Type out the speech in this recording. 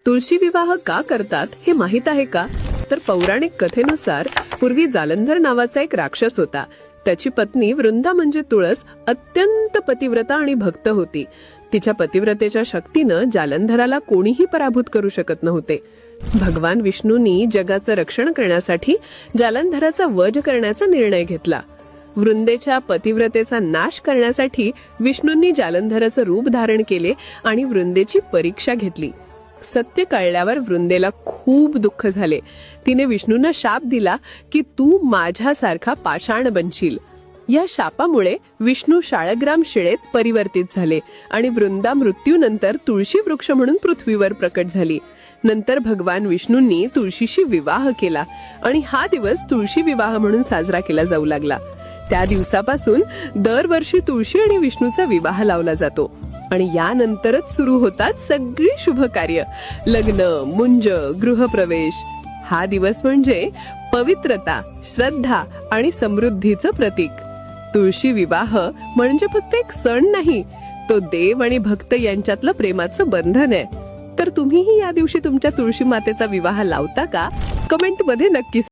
तुळशी विवाह का करतात हे माहित आहे का? तर पौराणिक कथेनुसार पूर्वी जालंधर नावाचा एक राक्षस होता. त्याची पत्नी वृंदा म्हणजे तुळस अत्यंत पतिव्रता आणि भक्त होती. तिच्या पतिव्रतेच्या शक्तीनं जालंधराला कोणीही पराभूत करू शकत नव्हते. भगवान विष्णूंनी जगाचं रक्षण करण्यासाठी जालंधराचा वध करण्याचा निर्णय घेतला. वृंदेच्या पतिव्रतेचा नाश करण्यासाठी विष्णूंनी जालंधराचं रूप धारण केले आणि वृंदेची परीक्षा घेतली. सत्य कळल्यावर वृंदेला खूप दुःख झाले. तिने विष्णूंना शाप दिला की तू माझ्यासारखा पाषाण बनशील. या शापामुळे विष्णू शाळग्राम शिळेत परिवर्तित झाले आणि वृंदा मृत्यूनंतर तुळशी वृक्ष म्हणून पृथ्वीवर प्रकट झाली. नंतर भगवान विष्णूंनी तुळशीशी विवाह केला आणि हा दिवस तुळशी विवाह म्हणून साजरा केला जाऊ लागला. त्या दिवसापासून दरवर्षी तुळशी आणि विष्णूचा विवाह लावला जातो आणि यानंतरच सुरू होतात सगळी शुभ कार्य, लग्न, मुंज, गृहप्रवेश. हा दिवस म्हणजे पवित्रता, श्रद्धा आणि समृद्धीचं प्रतीक. तुळशी विवाह म्हणजे फक्त एक सण नाही, तो देव आणि भक्त यांच्यातलं प्रेमाचं बंधन आहे. तर तुम्हीही या दिवशी तुमच्या तुळशी मातेचा विवाह लावता का? कमेंट मध्ये नक्की